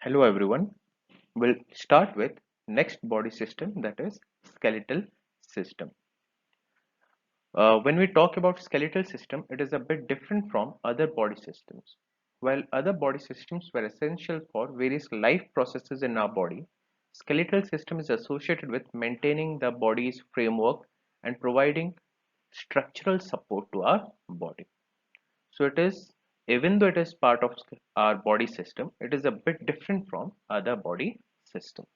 Hello everyone. We'll start with next body system, that is skeletal system. When we talk about skeletal system, it is a bit different from other body systems. While other body systems were essential for various life processes in our body, skeletal system is associated with maintaining the body's framework and providing structural support to our body. So it is, even though it is part of our body system, it is a bit different from other body systems.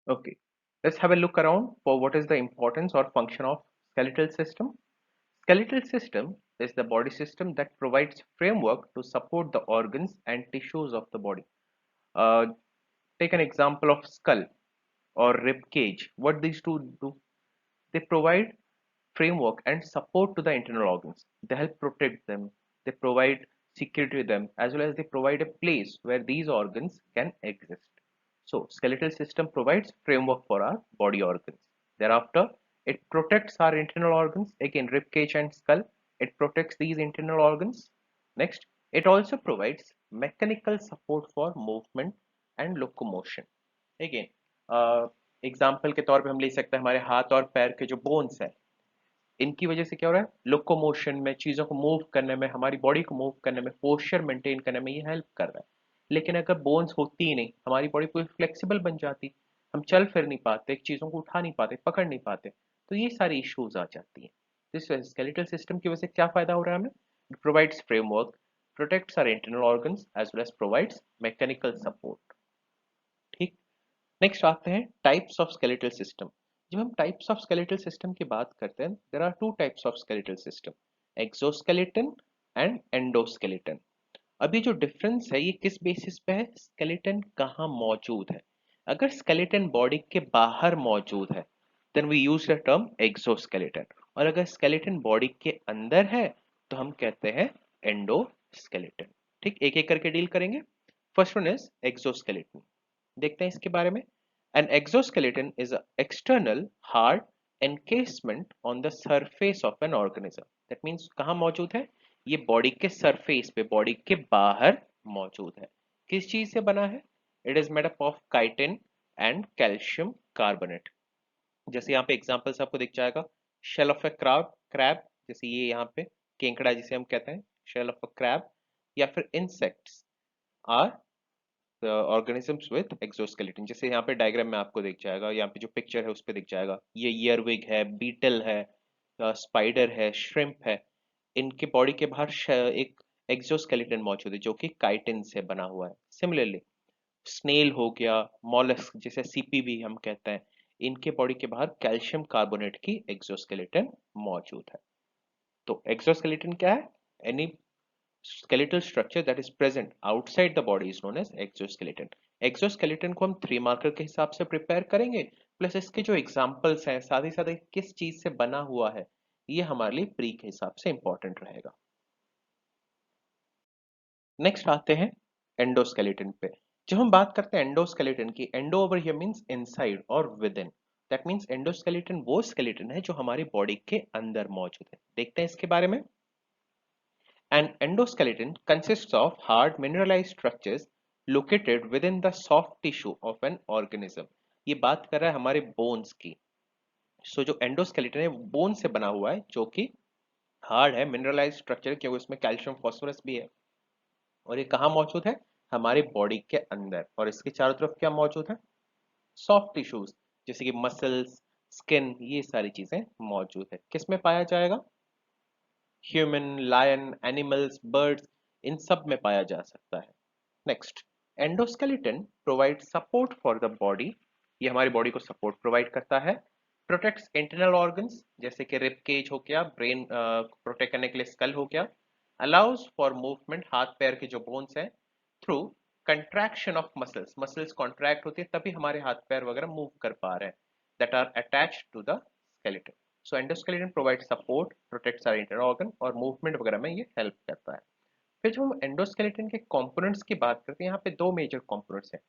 Okay, let's have a look around for what is the importance or function of skeletal system. Skeletal system is the body system that provides framework to support the organs and tissues of the body. Uh, Take an example of skull or rib cage. What these two do? They provide framework and support to the internal organs. They help protect them. They provide security to them, as well as they provide a place where these organs can exist. So skeletal system provides framework for our body organs. Thereafter, it protects our internal organs. Again, rib cage and skull. It protects these internal organs. Next, it also provides mechanical support for movement and locomotion. Again, example के तौर पे हम ले सकते हैं हमारे हाथ और पैर के जो बोन्स है, इनकी वजह से क्या हो रहा है, लोकोमोशन में, चीज़ों को मूव करने में, हमारी बॉडी को मूव करने में, पोस्चर मेंटेन करने में ये हेल्प कर रहा है। लेकिन अगर बोन्स होती ही नहीं, हमारी बॉडी पूरी फ्लेक्सिबल बन जाती, हम चल फिर नहीं पाते, चीज़ों को उठा नहीं पाते, पकड़ नहीं पाते, तो ये सारी इश्यूज आ जाती हैं। दिस स्केलेटल सिस्टम की वजह से क्या फायदा हो रहा है हमें? It provides framework, protects our internal organs as well as provides mechanical support. ठीक। नेक्स्ट आते हैं टाइप्स ऑफ स्केलेटल सिस्टम। जब हम टाइप्स ऑफ स्केलेटल सिस्टम की बात करते हैं, there are two types of skeletal system, exoskeleton and endoskeleton. अभी जो डिफरेंस है ये किस बेसिस पे है? स्केलेटन कहाँ मौजूद है। अगर स्केलेटन बॉडी के बाहर मौजूद है then we use the term exoskeleton, और अगर स्केलेटन बॉडी के अंदर है तो हम कहते हैं एंडोस्केलेटन। ठीक, एक एक करके डील करेंगे। फर्स्ट वन इज एक्सोस्केलेटन, देखते हैं इसके बारे में। An exoskeleton is an external hard encasement on the surface of an organism. That means कहाँ मौजूद है? ये बॉडी के सरफेस पे, बॉडी के बाहर मौजूद है। किस चीज से बना है? It is made up of chitin and calcium carbonate. जैसे यहाँ पे एग्जांपल्स आपको दिख जाएगा, शेल ऑफ ए क्रैब, जैसे ये यहाँ पे केंकड़ा जिसे हम कहते हैं, शेल ऑफ अ क्रैब, या फिर insects are organisms with exoskeleton. जैसे यहाँ पे डायग्राम में आपको दिख जाएगा, यहाँ पे जो पिक्चर है उस पे दिख जाएगा, ये ईयरविग है, बीटल है, स्पाइडर है, श्रिम्प है। इनके बॉडी के बाहर एक एक्सोस्केलेटन मौजूद है जो कि काइटिन से बना हुआ है। सिमिलरली स्नेल हो गया, मॉलस्क जिसे सीपी भी हम कहते हैं, इनके बॉडी के बाहर कैल्शियम कार्बोनेट की एक्सोस्केलेटन मौजूद है। तो एक्सोस्केलेटन क्या है? Any skeletal structure that is present outside the body is known as exoskeleton. exoskeleton को हम 3 मार्कर के हिसाब से प्रिपेयर करेंगे, प्लस इसके जो एग्जांपल्स हैं, साथ ही साथ किस चीज से बना हुआ है, ये हमारे लिए प्री के हिसाब से इंपॉर्टेंट रहेगा। नेक्स्ट आते हैं एंडोस्केलेटन पे। जब हम बात करते हैं एंडोस्केलेटन की, endo over here means inside और within, that means endoskeleton वो स्केलेटन है जो हमारी बॉडी के अंदर मौजूद है। देखते हैं इसके बारे में। An endoskeleton consists of hard mineralized structures located within the soft tissue of an organism. ये बात कर रहा है हमारे बोन्स की। जो एंडोस्केलेटन है बोन से बना हुआ है, जो कि हार्ड है, मिनरलाइज्ड स्ट्रक्चर, क्योंकि उसमें कैल्शियम फास्फोरस भी है। और ये कहाँ मौजूद है? हमारे बॉडी के अंदर। और इसके चारों तरफ क्या मौजूद है? सॉफ्ट टिश्यूज, जैसे कि मसल्स, स्किन, ये सारी चीजें मौजूद है। किस में पाया जाएगा? ह्यूमन, लायन, एनिमल्स, बर्ड्स, इन सब में पाया जा सकता है। Next, endoskeleton provide support for the body, ये हमारी बॉडी को सपोर्ट प्रोवाइड करता है। प्रोटेक्ट्स इंटरनल ऑर्गन्स, जैसे कि रिब केज हो गया, ब्रेन प्रोटेक्ट करने के लिए स्कल हो गया। अलाउज फॉर मूवमेंट, हाथ पैर के जो बोन्स हैं, through contraction of muscles, muscles contract होती है तभी हमारे हाथ पैर वगैरह मूव कर पा रहे हैं, that are attached to the skeleton. So endoskeleton provide support, protects our internal organ, और मूवमेंट वगैरह में ये हेल्प करता है। फिर जब हम एंडोस्केलेटन के कंपोनेंट्स की बात करते हैं, यहाँ पे दो मेजर कंपोनेंट्स हैं,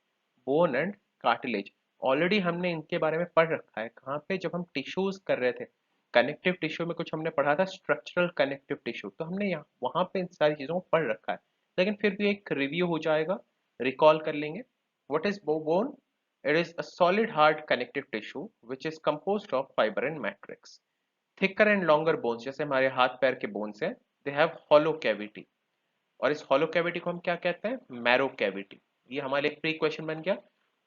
बोन एंड कार्टिलेज। ऑलरेडी हमने इनके बारे में पढ़ रखा है, कहाँ पे? जब हम टिश्यूज कर रहे थे, कनेक्टिव टिश्यू में कुछ हमने पढ़ा था, स्ट्रक्चरल कनेक्टिव टिश्यू, तो हमने यहाँ वहाँ पे इन सारी चीज़ों को पढ़ रखा है। लेकिन फिर भी एक रिव्यू हो जाएगा, रिकॉल कर लेंगे। What is bone? It is a solid hard connective tissue which is composed of fibre and matrix. Thicker and longer bones, जैसे हमारे हाथ पैर के बोन्स हैं, दे हैव हॉलो कैविटी। और इस हॉलो कैविटी को हम क्या कहते हैं? Marrow cavity. ये हमारे लिए प्री क्वेश्चन बन गया।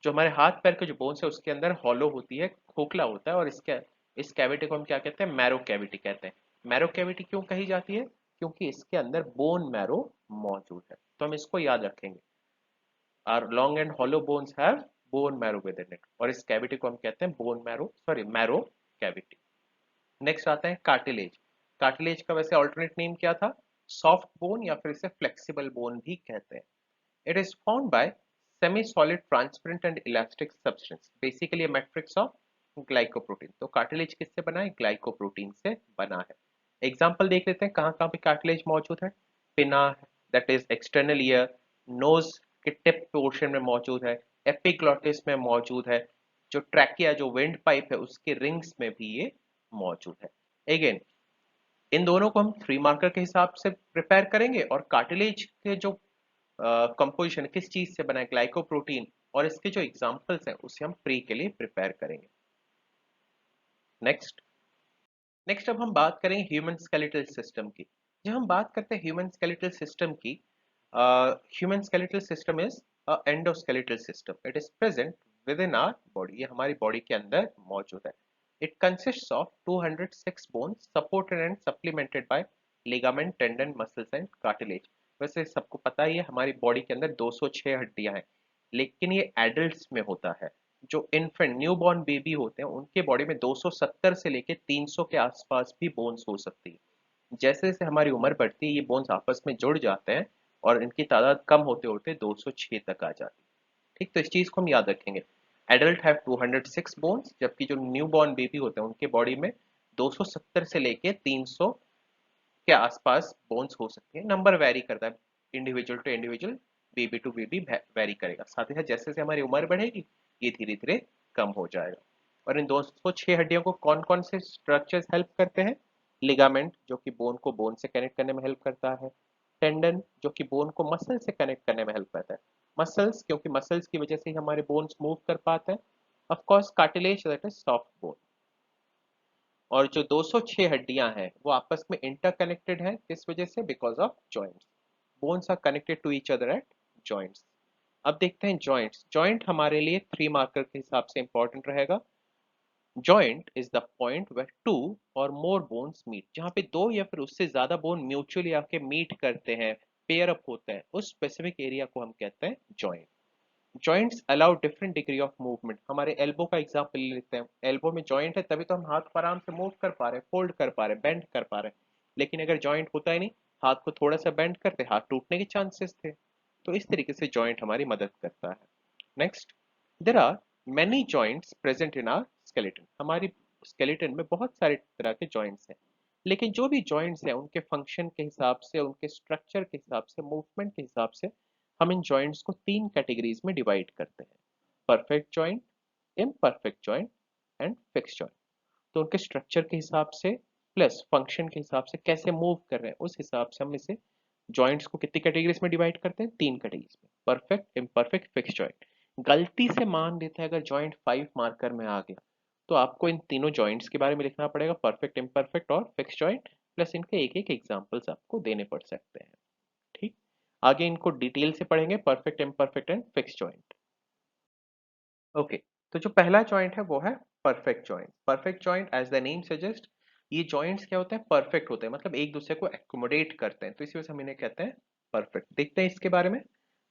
जो हमारे हाथ पैर के जो बोन्स है उसके अंदर हॉलो होती है, खोखला होता है, और इसके इस कैविटी को हम क्या कहते हैं? मैरो कैविटी कहते हैं। मैरो कैविटी क्यों कही जाती है? क्योंकि इसके अंदर बोन मैरो मौजूद है। तो हम इसको याद रखेंगे, are long and hollow bones have bone marrow within it, और इस कैविटी को हम कहते हैं bone marrow, sorry marrow cavity. Next आता है कार्टिलेज। कार्टिलेज का वैसे ऑल्टरनेट नेम क्या था? सॉफ्ट बोन, या फिर इसे फ्लेक्सिबल बोन भी कहते हैं। It is formed by semi-solid, transparent and elastic substance, basically a matrix of glycoprotein। तो कार्टिलेज किससे बना है? ग्लाइकोप्रोटीन से बना है। एग्जाम्पल देख लेते हैं कहाँ कहाँ पे कार्टिलेज मौजूद है। Pinna, that is external ear, nose के टिप पोर्शन में मौजूद है, एपिग्लॉटिस में मौजूद है, जो ट्रैकिया जो विंड पाइप है उसके रिंग्स में भी ये मौजूद है। अगेन इन दोनों को हम 3 मार्कर के हिसाब से प्रिपेयर करेंगे, और कार्टिलेज के जो कंपोजिशन किस चीज से बना है? ग्लाइकोप्रोटीन। और इसके जो एग्जांपल्स हैं उसे हम प्री के लिए प्रिपेयर करेंगे। नेक्स्ट नेक्स्ट अब हम बात करेंगे ह्यूमन स्केलेटल सिस्टम की। जब हम बात करते हैं ह्यूमन स्केलेटल सिस्टम की, human skeletal system is endoskeletal system. It is present within our body, ये हमारी बॉडी के अंदर मौजूद है। It consists of 206 bones supported and supplemented by ligament, tendon, muscles and cartilage. वैसे सबको पता ही है हमारी बॉडी के अंदर 206 हड्डियां हैं, लेकिन ये एडल्ट्स में होता है। जो इन्फेंट न्यूबॉर्न बेबी होते हैं उनके बॉडी में 270 से लेके 300 के आसपास भी बोन्स हो सकती है। जैसे जैसे हमारी उम्र बढ़ती है ये बोन्स आपस में जुड़ जाते हैं, और इनकी तादाद कम होते होते 206 तक आ जाती है। ठीक, तो इस चीज को हम याद रखेंगे। एडल्ट हैव 206 बोन्स, जबकि जो न्यूबॉर्न बेबी होते हैं उनके बॉडी में 270 से लेके 300 के आसपास बोन्स हो सकती है। नंबर वेरी करता है individual to individual, baby to baby vary करेगा। साथ ही साथ जैसे जैसे हमारी उम्र बढ़ेगी ये धीरे धीरे कम हो जाएगा। और इन 206 हड्डियों को कौन कौन से स्ट्रक्चर्स हेल्प करते हैं? लिगामेंट, जो कि बोन को बोन से कनेक्ट करने में हेल्प करता है। टेंडन, जो कि बोन को मसल से कनेक्ट करने में हेल्प करता है। मसल्स, क्योंकि मसल्स की वजह से ही हमारे बोन्स मूव कर पाते हैं। Of course cartilage, that is soft bone. और जो 206 हड्डियां हैं वो आपस में इंटरकनेक्टेड हैं, किस वजह से? Because of joints. Bones are connected to each other at joints. अब देखते हैं जॉइंट्स। जॉइंट हमारे लिए 3 मार्कर के हिसाब से इंपॉर्टेंट रहेगा। Joint is the point where two or more bones meet, जहां पे दो या फिर उससे ज्यादा बोन म्यूचुअली आके मीट करते हैं, पेयर अप होते हैं, उस स्पेसिफिक एरिया को हम कहते हैं joint. Joints allow different degree of movement. हमारे एल्बो का एग्जांपल ले लेते हैं। एल्बो में जॉइंट है तभी तो हम हाथ को आराम से मूव कर पा रहे हैं, फोल्ड कर पा रहे हैं, बेंड कर पा रहे हैं। लेकिन अगर जॉइंट होता ही नहीं, हाथ को थोड़ा सा बेंड करते, हाथ टूटने के चांसेस थे। तो इस तरीके से जॉइंट हमारी मदद करता है। Next, there are many joints present in our skeleton. हमारी स्केलेटन में बहुत सारे तरह के जॉइंट्स हैं, लेकिन जो भी जॉइंट्स हैं उनके फंक्शन के हिसाब से, उनके स्ट्रक्चर के हिसाब से, मूवमेंट के हिसाब से हम इन जॉइंट्स को 3 कैटेगरीज में डिवाइड करते हैं: perfect joint, imperfect joint and fix joint. तो उनके स्ट्रक्चर के हिसाब से प्लस फंक्शन के हिसाब से कैसे मूव कर रहे हैं उस हिसाब से हम इसे जॉइंट्स को कितनी कैटेगरीज में डिवाइड करते हैं? 3 कैटेगरीज में: परफेक्ट, इम्परफेक्ट, फिक्स जॉइंट। गलती से मान लेते हैं अगर जॉइंट 5 मार्कर में आ गया तो आपको इन तीनों जॉइंट्स के बारे में लिखना पड़ेगा, परफेक्ट, इम्परफेक्ट और फिक्स जॉइंट, प्लस इनके एक एक एग्जाम्पल्स आपको देने पड़ सकते हैं। ठीक, आगे इनको डिटेल से पढ़ेंगे, perfect, imperfect and fix joint. Okay, तो जो पहला जॉइंट है वो है perfect joint. Perfect joint as the name suggest, ये जॉइंट्स क्या होते हैं? परफेक्ट होते हैं, मतलब एक दूसरे को एकोमोडेट करते हैं, तो इसी वजह से हम इन्हें कहते हैं परफेक्ट। देखते हैं इसके बारे में।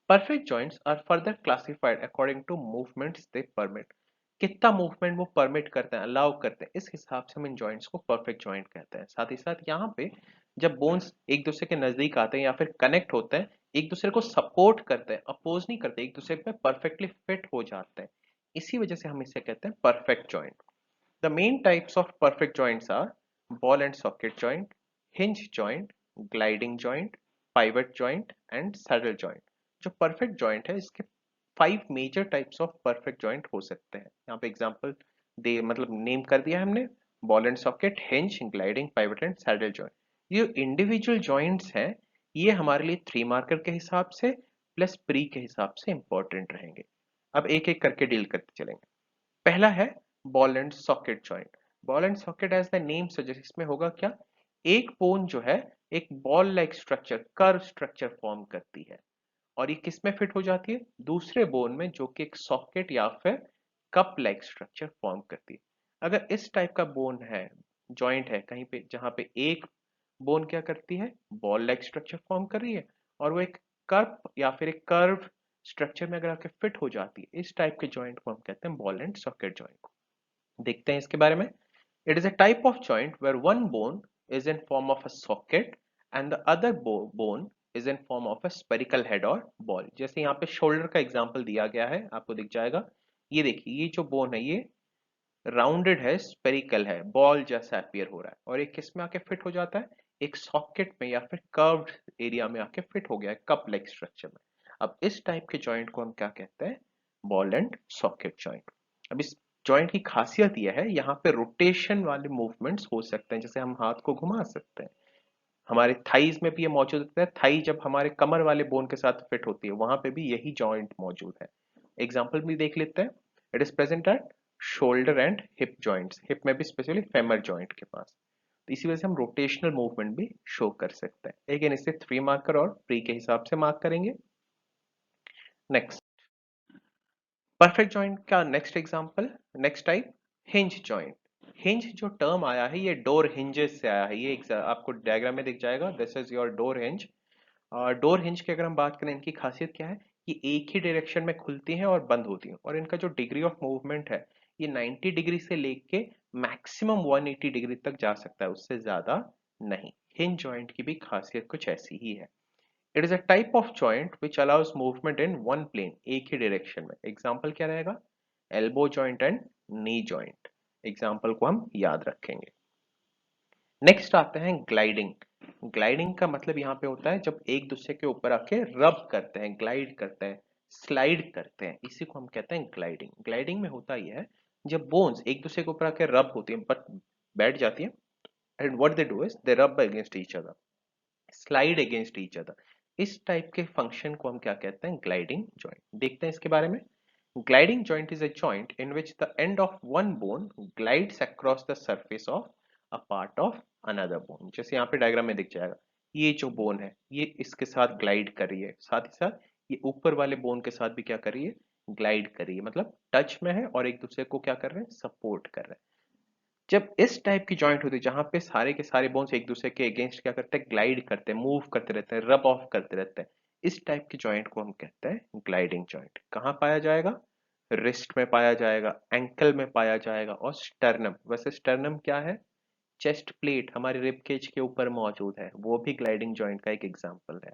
Perfect joints are further classified according to movements they permit. कितना मूवमेंट वो परमिट करते हैं, अलाउ करते हैं, इस हिसाब से हम इन जॉइंट्स को परफेक्ट जॉइंट कहते हैं। साथ ही साथ यहाँ पे जब बोन्स एक दूसरे के नजदीक आते हैं या फिर कनेक्ट होते हैं, एक दूसरे को सपोर्ट करते हैं, अपोज नहीं करते, एक दूसरे पे परफेक्टली फिट हो जाते हैं, इसी वजह से हम इसे कहते हैं perfect joint. The main types of perfect joints are ball and socket joint, hinge joint, gliding joint, pivot joint and saddle joint. जो परफेक्ट जॉइंट है इसके 5 major types of perfect joint हो सकते हैं। यहाँ पे एग्जांपल दे मतलब नेम कर दिया हमने: ball and socket, hinge, gliding, pivot and saddle joint. ये इंडिविजुअल जॉइंट्स हैं, ये हमारे लिए 3 मार्कर के हिसाब से प्लस प्री के हिसाब से इंपॉर्टेंट रहेंगे। अब एक एक करके डील करते चलेंगे। पहला है ball and socket joint. Ball and socket as the name suggest, इसमें होगा क्या, एक बोन जो है एक ball like structure, curve structure form करती है और ये किस में फिट हो जाती है, दूसरे बोन में, जो कि एक सॉकेट या फिर कप लाइक स्ट्रक्चर फॉर्म करती है। अगर इस टाइप का बोन है, जॉइंट है कहीं पे, जहां पे एक बोन क्या करती है, बॉल लाइक स्ट्रक्चर फॉर्म कर रही है और वो एक कर्व या फिर एक कर्व स्ट्रक्चर में अगर आके फिट हो जाती है, इस टाइप के जॉइंट को हम कहते हैं बॉल एंड सॉकेट जॉइंट। देखते हैं इसके बारे में। It is a type of joint where one bone is in form of a socket and the other bone is in form of a spherical head और बॉल। जैसे यहाँ पे shoulder का एग्जांपल दिया गया है, आपको दिख जाएगा। ये देखिए, ये जो बोन है ये राउंडेड है, स्पेरिकल है, बॉल जैसा अपीयर हो रहा है और ये किस में आके फिट हो जाता है, एक सॉकेट में या फिर कर्व्ड एरिया में आके फिट हो गया है, कप लाइक स्ट्रक्चर में। अब इस टाइप के जॉइंट को हम क्या कहते हैं, बॉल एंड सॉकेट जॉइंट। अब इस जॉइंट की खासियत यह है, यहाँ पे रोटेशन वाले मूवमेंट्स हो सकते हैं, जैसे हम हाथ को घुमा सकते हैं। हमारे थाइज में भी ये मौजूद होता है, थाई जब हमारे कमर वाले बोन के साथ फिट होती है, वहां पे भी यही जॉइंट मौजूद है। एग्जाम्पल भी देख लेते हैं। It is present at shoulder and hip joints, hip में भी स्पेशली फेमर जॉइंट के पास। तो इसी वजह से हम रोटेशनल मूवमेंट भी शो कर सकते हैं। अगेन इसे 3 मार्कर और प्री के हिसाब से मार्क करेंगे। नेक्स्ट, परफेक्ट जॉइंट का next example, next type, hinge joint. Hinge जो टर्म आया है ये डोर हिंजेस से आया है, ये आपको डायग्राम में दिख जाएगा, this is your door hinge. Door hinge की अगर हम बात करें, इनकी खासियत क्या है, ये एक ही डायरेक्शन में खुलती हैं और बंद होती हैं और इनका जो डिग्री ऑफ मूवमेंट है, ये 90 डिग्री से लेके मैक्सिमम 180 डिग्री तक जा सकता है, उससे ज्यादा नहीं। हिंज जॉइंट की भी खासियत कुछ ऐसी ही है। It is a type of joint which allows movement in one plane, एक ही डायरेक्शन में। एग्जाम्पल क्या रहेगा, elbow joint and knee joint. Example को हम याद रखेंगे। नेक्स्ट आते हैं ग्लाइडिंग। ग्लाइडिंग का मतलब यहाँ पे होता है जब एक दूसरे के ऊपर आके रब करते हैं, ग्लाइड करते हैं, स्लाइड करते हैं, इसी को हम कहते हैं ग्लाइडिंग। ग्लाइडिंग में होता यह है, जब बोन्स एक दूसरे के ऊपर आके रब होती हैं, बट बैठ जाती हैं, and what they do is they rub against each other, slide against each other. इस टाइप के फंक्शन को हम क्या कहते हैं, ग्लाइडिंग जॉइंट। देखते हैं इसके बारे में। Gliding joint is a joint in which the end of one bone glides across the surface of a part of another bone। जैसे यहाँ पे डायग्राम में दिख जाएगा, ये जो बोन है ये इसके साथ ग्लाइड कर रही है, साथ ही साथ ये ऊपर वाले बोन के साथ भी क्या कर रही है, ग्लाइड कर रही है, मतलब टच में है और एक दूसरे को क्या कर रहे हैं, सपोर्ट कर रहे हैं। जब इस टाइप की जॉइंट होती है, जहां पे सारे के सारे बोन्स एक दूसरे के अगेंस्ट क्या करते हैं, ग्लाइड करते हैं, मूव करते रहते हैं, रब ऑफ करते रहते हैं, इस टाइप की जॉइंट को हम कहते हैं ग्लाइडिंग जॉइंट। कहाँ पाया जाएगा, रिस्ट में पाया जाएगा, एंकल में पाया जाएगा और स्टर्नम। वैसे स्टर्नम क्या है, चेस्ट प्लेट हमारे रिब केज के ऊपर मौजूद है, वो भी ग्लाइडिंग जॉइंट का एक एग्जांपल है।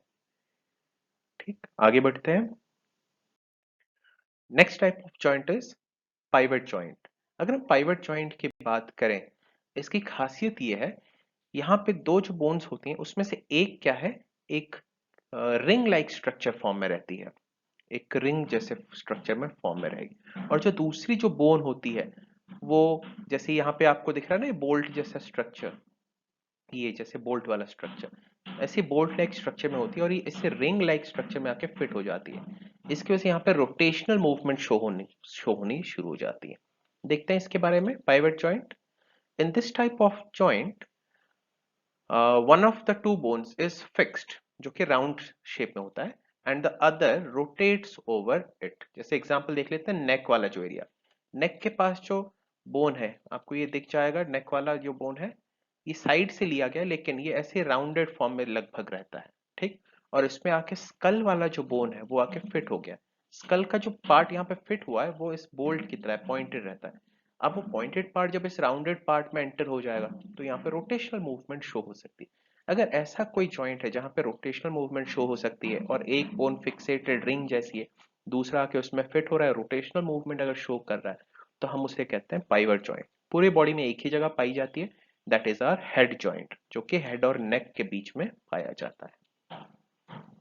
ठीक, आगे बढ़ते हैं। Next type of joint is pivot joint. अगर हम पाइवट जॉइंट की बात करें, इसकी खासियत ये है, यहाँ पे दो जो बोन्स होती हैं उसमें से एक क्या है, एक रिंग लाइक स्ट्रक्चर फॉर्म में रहती है, एक रिंग जैसे स्ट्रक्चर में फॉर्म में रहेगी, और जो दूसरी जो बोन होती है वो, जैसे यहाँ पे आपको दिख रहा है ना, बोल्ट जैसा स्ट्रक्चर, ये जैसे बोल्ट वाला स्ट्रक्चर ऐसे बोल्ट लाइक स्ट्रक्चर में होती है और ये इससे रिंग लाइक स्ट्रक्चर में आके फिट हो जाती है। इसकी वजह से यहाँ पे रोटेशनल मूवमेंट शो होनी शुरू हो जाती है। देखते हैं इसके बारे में, pivot joint. In this type of joint one of the two bones is fixed, जो कि राउंड शेप में होता है, and the other rotates over it. जैसे एग्जांपल देख लेते हैं, नेक वाला जो एरिया, नेक के पास जो बोन है आपको ये दिख जाएगा, नेक वाला जो बोन है ये साइड से लिया गया लेकिन ये ऐसे राउंडेड फॉर्म में लगभग रहता है। ठीक, और इसमें आके स्कल वाला जो बोन है वो आके फिट हो गया। स्कल का जो पार्ट यहाँ पे फिट हुआ है वो इस बोल्ट की तरह पॉइंटेड रहता है। अब वो पॉइंटेड पार्ट जब इस राउंडेड पार्ट में एंटर हो जाएगा तो यहाँ पे रोटेशनल मूवमेंट शो हो सकती है। अगर ऐसा कोई जॉइंट है जहां पे रोटेशनल मूवमेंट शो हो सकती है और एक बोन फिक्सेटेड रिंग जैसी है, दूसरा आके उसमें फिट हो रहा है, रोटेशनल मूवमेंट अगर शो कर रहा है, तो हम उसे कहते हैं पाइवट जॉइंट। पूरे बॉडी में एक ही जगह पाई जाती है, that is our head joint, जो कि हेड और नेक के बीच में पाया जाता है।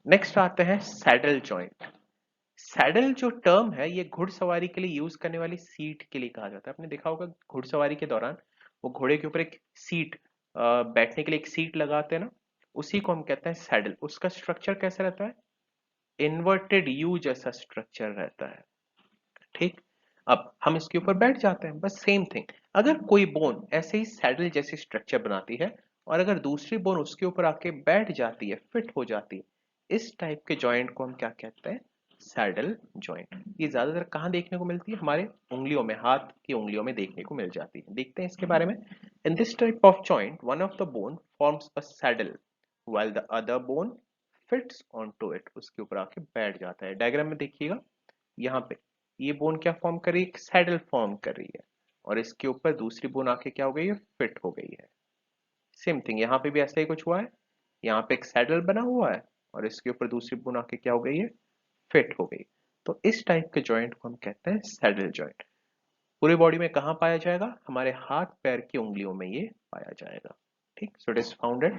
नेक्स्ट आते हैं सैडल जॉइंट। सैडल जो टर्म है ये घुड़सवारी के लिए यूज करने वाली सीट के लिए कहा जाता है। आपने देखा होगा घुड़सवारी के दौरान वो घोड़े के ऊपर एक सीट, बैठने के लिए एक सीट लगाते हैं ना, उसी को हम कहते हैं सैडल। उसका स्ट्रक्चर कैसा रहता है? इन्वर्टेड यू जैसा स्ट्रक्चर रहता है। ठीक, अब हम इसके ऊपर बैठ जाते हैं, बस सेम थिंग। अगर कोई बोन ऐसे ही सैडल जैसी स्ट्रक्चर बनाती है और अगर दूसरी बोन उसके ऊपर आके बैठ जाती है, फिट हो जाती है, इस टाइप के जॉइंट को हम क्या कहते हैं? Saddle joint. ये ज्यादातर कहाँ देखने को मिलती है? हमारे उंगलियों में, हाथ की उंगलियों में देखने को मिल जाती है। देखते हैं इसके बारे में। In this type of joint one of the bone forms a saddle while the other bone fits onto it। उसके ऊपर आके बैठ जाता है। डायग्राम में देखिएगा, यहाँ पे ये बोन क्या फॉर्म कर रही है? एक सैडल फॉर्म कर रही है और इसके ऊपर दूसरी बोन आके क्या हो गई है? फिट हो गई है। सेम थिंग यहाँ पे भी ऐसा ही कुछ हुआ है। यहाँ पे एक सैडल बना हुआ है और इसके ऊपर दूसरी बोन आके क्या हो गई है? फिट हो गई। तो इस टाइप के जॉइंट को हम कहते हैं सैडल जॉइंट। पूरी बॉडी में कहाँ पाया जाएगा? हमारे हाथ पैर की उंगलियों में ये पाया जाएगा। ठीक, so it is founded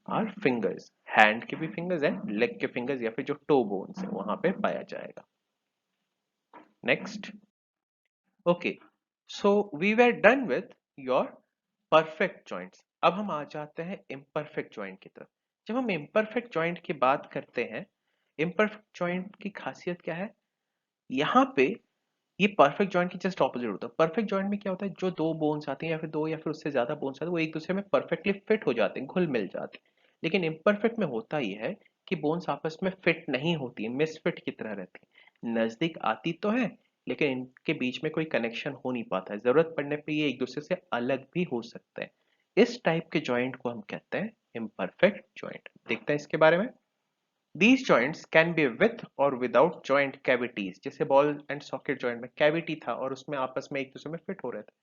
our fingers, hand के भी फिंगर्स है, लेग के फिंगर्स या फिर जो टो बोन्स है वहां पे पाया जाएगा। Next, okay, so we were done with your perfect joints. अब हम आ जाते हैं इम्परफेक्ट जॉइंट की तरफ। जब हम इम्परफेक्ट जॉइंट की बात करते हैं, इम्परफेक्ट जॉइंट की खासियत क्या है? यहाँ पे ये परफेक्ट जॉइंट की जस्ट ऑपोजिट होता है। परफेक्ट जॉइंट में क्या होता है? जो दो बोन्स आती हैं या फिर दो या फिर उससे ज्यादा बोन्स आते हैं, वो एक दूसरे में परफेक्टली फिट हो जाते हैं, घुल मिल जाते हैं। लेकिन इम्परफेक्ट में होता ही है कि बोन्स आपस में फिट नहीं होती, मिसफिट की तरह रहती है। नजदीक आती तो है लेकिन इनके बीच में कोई कनेक्शन हो नहीं पाता है। जरूरत पड़ने पे ये एक दूसरे से अलग भी हो सकते हैं। इस टाइप के जॉइंट को हम कहते हैं इम्परफेक्ट जॉइंट। देखते हैं इसके बारे में। These joints can be with or without joint cavities। जैसे बॉल एंड सॉकेट जॉइंट में कैविटी था और उसमें आपस में एक दूसरे में फिट हो रहे थे,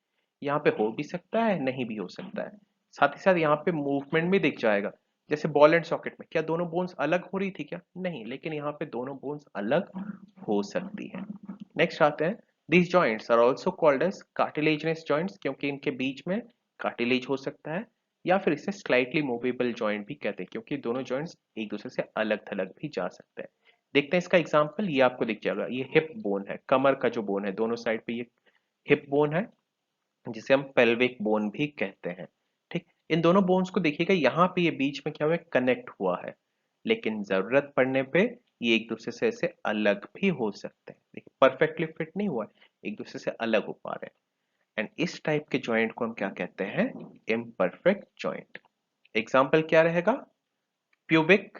यहाँ पे हो भी सकता है, नहीं भी हो सकता है। साथ ही साथ यहाँ पे मूवमेंट भी दिख जाएगा। जैसे बॉल एंड सॉकेट में क्या दोनों बोन्स अलग हो रही थी क्या? नहीं, लेकिन यहाँ पे दोनों बोन्स अलग हो सकती है। नेक्स्ट आते हैं, these joints are also called as cartilaginous joints क्योंकि इनके बीच में कार्टिलेज हो सकता है, या फिर इसे स्लाइटली मूवेबल जॉइंट भी कहते हैं क्योंकि दोनों जॉइंट्स एक दूसरे से अलग थलग भी जा सकते हैं। देखते हैं इसका एग्जांपल। ये आपको दिख जाएगा, ये हिप बोन है, कमर का जो बोन है दोनों साइड पे, ये हिप बोन है जिसे हम पेल्विक बोन भी कहते हैं। ठीक, इन दोनों बोन्स को देखिएगा, यहाँ पे ये बीच में क्या हुआ है? कनेक्ट हुआ है, लेकिन जरूरत पड़ने पे ये एक दूसरे से ऐसे अलग भी हो सकते हैं। देखिए परफेक्टली फिट नहीं हुआ है, एक दूसरे से अलग हो पा रहे हैं। एंड इस टाइप के जॉइंट को हम क्या कहते हैं? Imperfect joint. एग्जाम्पल क्या रहेगा? Pubic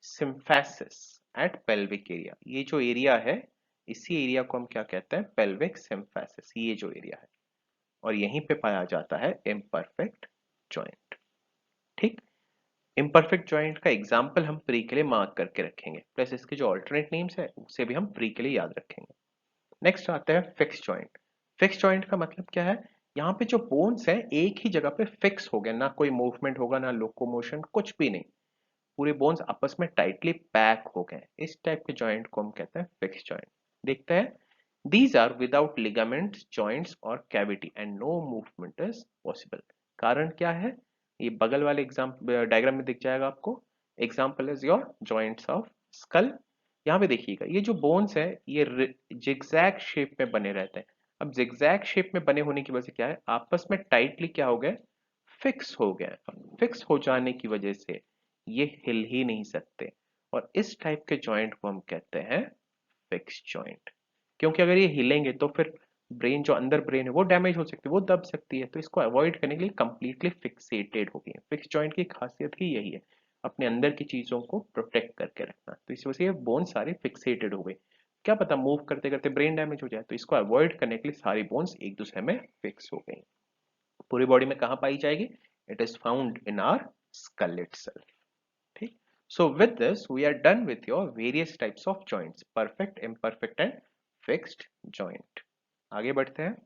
symphysis at pelvic area. ये जो एरिया है, इसी एरिया को हम क्या कहते हैं? पेल्विक सिम्फेसिस, ये जो एरिया है, और यहीं पे पाया जाता है इम्परफेक्ट जॉइंट। ठीक, इम्परफेक्ट जॉइंट का एग्जाम्पल हम प्री के लिए मार्क करके रखेंगे, प्लस इसके जो ऑल्टरनेट नेम्स है उसे भी हम प्री के लिए याद रखेंगे। नेक्स्ट आता है फिक्स जॉइंट। फिक्स जॉइंट का मतलब क्या है? यहाँ पे जो बोन्स है एक ही जगह पे फिक्स हो गए, ना कोई मूवमेंट होगा ना लोकोमोशन, कुछ भी नहीं, पूरे बोन्स आपस में टाइटली पैक हो गए। इस टाइप के जॉइंट को हम कहते हैं फिक्स जॉइंट। देखते हैं, these are without ligaments, joints और cavity and no movement is possible. कारण क्या है? ये बगल वाले एग्जाम्पल डायग्राम में दिख जाएगा आपको। Example is your joints of skull. यहाँ पे देखिएगा, ये जो बोन्स है ये जिगजैग शेप में बने रहते हैं। अब जिगजैग शेप में बने होने की वजह से क्या है? आपस में टाइटली क्या हो गए? फिक्स हो गए। फिक्स हो जाने की वजह से ये हिल ही नहीं सकते, और इस टाइप के जॉइंट को हम कहते हैं फिक्स जॉइंट। क्योंकि अगर ये हिलेंगे तो फिर ब्रेन, जो अंदर ब्रेन है वो डैमेज हो सकती है, वो दब सकती है। तो इसको अवॉइड करने के लिए कंप्लीटली फिक्सेटेड हो गई है। फिक्स जॉइंट की खासियत ही यही है, अपने अंदर की चीजों को प्रोटेक्ट करके रखना। तो इस वजह से ये बोन सारे फिक्सेटेड हो गए। क्या पता मूव करते करते ब्रेन डैमेज हो जाए, तो इसको अवॉइड करने के लिए सारी बोन्स एक दूसरे में फिक्स हो गई। पूरी बॉडी में कहाँ पाई जाएगी? It is found in our skull itself. ठीक, so with this we are done with your various types of joints, perfect, imperfect and fixed joint। आगे बढ़ते हैं।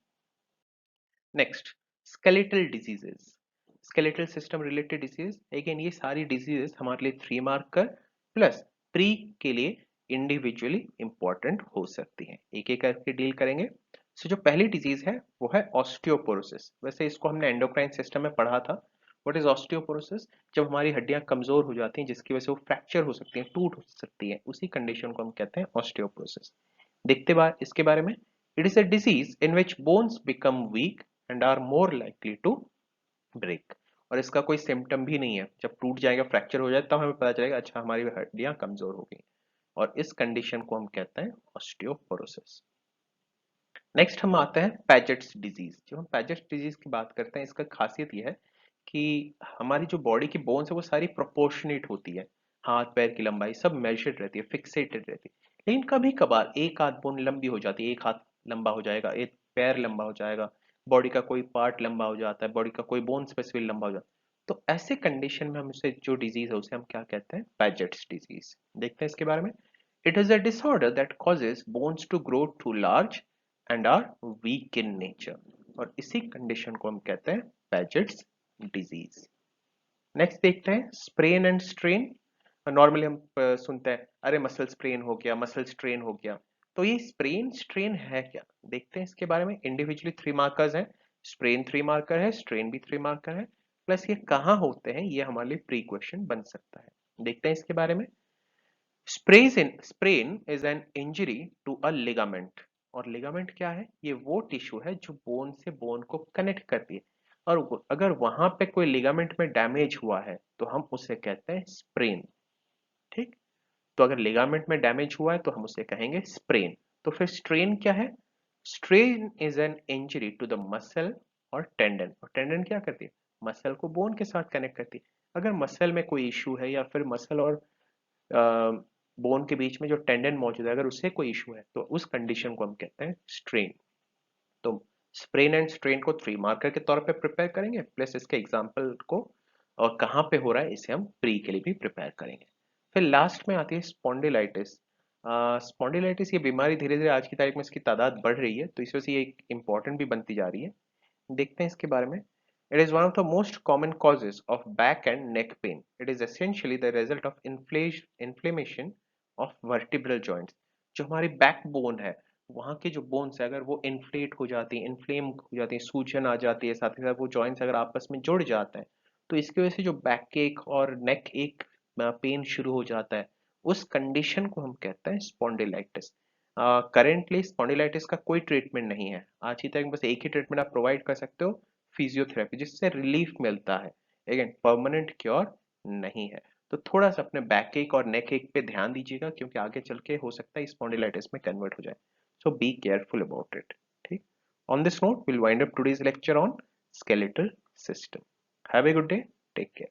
Next, skeletal diseases। skeletal system related disease, again ये सारी diseases हमारे लिए 3 marker plus pre के लिए इंडिविजुअली इंपॉर्टेंट हो सकती हैं। एक एक करके डील करेंगे। सो जो पहली डिजीज है वो है ऑस्टियोपोरोसिस। वैसे इसको हमने एंडोक्राइन सिस्टम में पढ़ा था। What is osteoporosis? जब हमारी हड्डियां कमजोर हो जाती हैं जिसकी वजह से वो फ्रैक्चर हो सकती हैं, टूट हो सकती है, उसी कंडीशन को हम कहते हैं ऑस्टियोपोरोसिस। देखते बार इसके बारे में। It is a disease in which bones become weak and are more likely to break। और इसका कोई सिम्टम भी नहीं है। जब टूट जाएगा, फ्रैक्चर हो जाए, तब हमें पता चलेगा अच्छा हमारी हड्डियां कमजोर हो गई, और इस कंडीशन को हम कहते हैं ऑस्टियोपोरोसिस। नेक्स्ट हम आते हैं पैजेट्स डिजीज। जब हम पैजेट्स डिजीज की बात करते हैं, इसका खासियत यह है कि हमारी जो बॉडी की बोन्स है वो सारी प्रोपोर्शनेट होती है, हाथ पैर की लंबाई सब मेजर्ड रहती है, फिक्सेटेड रहती है। लेकिन कभी कभार एक आध बोन लंबी हो जाती है, एक हाथ लंबा हो जाएगा, एक पैर लंबा हो जाएगा, बॉडी का कोई पार्ट लंबा हो जाता है, बॉडी का कोई बोन स्पेसिफिक लंबा हो जाता है। तो ऐसे कंडीशन में हम उसे जो डिजीज है उसे हम क्या कहते हैं, पैजेट्स डिजीज। देखते हैं इसके बारे में। It is a disorder that causes bones to grow too large and are weak in nature, और इसी कंडीशन को हम कहते हैं पैजेट्स डिजीज। नेक्स्ट देखते हैं स्प्रेन एंड स्ट्रेन। नॉर्मली हम सुनते हैं अरे मसल स्प्रेन हो गया, मसल स्ट्रेन हो गया। तो ये स्प्रेन स्ट्रेन है क्या, देखते हैं इसके बारे में। इंडिविजुअली 3 मार्कर्स हैं, स्प्रेन 3 मार्कर है, स्ट्रेन भी 3 मार्कर है, प्लस ये कहाँ होते हैं ये हमारे लिए प्री क्वेश्चन बन सकता है। देखते हैं इसके बारे में। Sprain is an injury to a ligament, और लिगामेंट क्या है, ये वो टिश्यू है जो बोन से बोन को कनेक्ट करती है, और अगर वहां पे कोई लिगामेंट में डैमेज हुआ है तो हम उसे कहते हैं स्प्रेन। ठीक, तो अगर लिगामेंट में डैमेज हुआ है तो हम उसे कहेंगे स्प्रेन। तो फिर स्ट्रेन क्या है, strain is an injury to the muscle और टेंडन, और टेंडन क्या करती है, मसल को बोन के साथ कनेक्ट करती है। अगर मसल में कोई इश्यू है या फिर मसल और बोन के बीच में जो टेंडन मौजूद है, अगर उससे कोई इशू है तो उस कंडीशन को हम कहते हैं स्ट्रेन। तो स्प्रेन एंड स्ट्रेन को 3 मार्कर के तौर पे प्रिपेयर करेंगे, प्लस इसके एग्जांपल को और कहाँ पे हो रहा है इसे हम प्री के लिए भी प्रिपेयर करेंगे। फिर लास्ट में आती है स्पॉन्डिलाइटिस। स्पॉन्डिलाइटिस ये बीमारी धीरे धीरे आज की तारीख में इसकी तादाद बढ़ रही है, तो इस वजह से ये एक इंपॉर्टेंट भी बनती जा रही है। देखते हैं इसके बारे में। It is one of the most common causes of back and neck pain. It is essentially the result of inflammation of vertebral joints. जो हमारी बैक बोन है, वहाँ के जो बोन्स है अगर वो इन्फ्लेट हो जाती है, इन्फ्लेम हो जाती है, सूजन आ जाती है, साथ ही साथ वो जॉइंट्स अगर आपस में जुड़ जाते हैं, तो इसकी वजह से जो बैक एक और नेक एक पेन शुरू हो जाता है, उस कंडीशन को हम कहते हैं स्पॉन्डिलाइटिस। करेंटली स्पॉन्डिलाइटिस का कोई ट्रीटमेंट नहीं है आज ही तक, बस एक ही ट्रीटमेंट आप प्रोवाइड कर सकते हो, फिजियोथेरेपी, जिससे रिलीफ मिलता है। अगेन परमानेंट क्योर नहीं है। तो थोड़ा सा अपने बैक एक और नेक एक पे ध्यान दीजिएगा, क्योंकि आगे चल के हो सकता है स्पॉन्डिलाइटिस में कन्वर्ट हो जाए। सो बी केयरफुल अबाउट इट। ठीक, on this note will wind up today's lecture on skeletal system. Have a good day. Take care.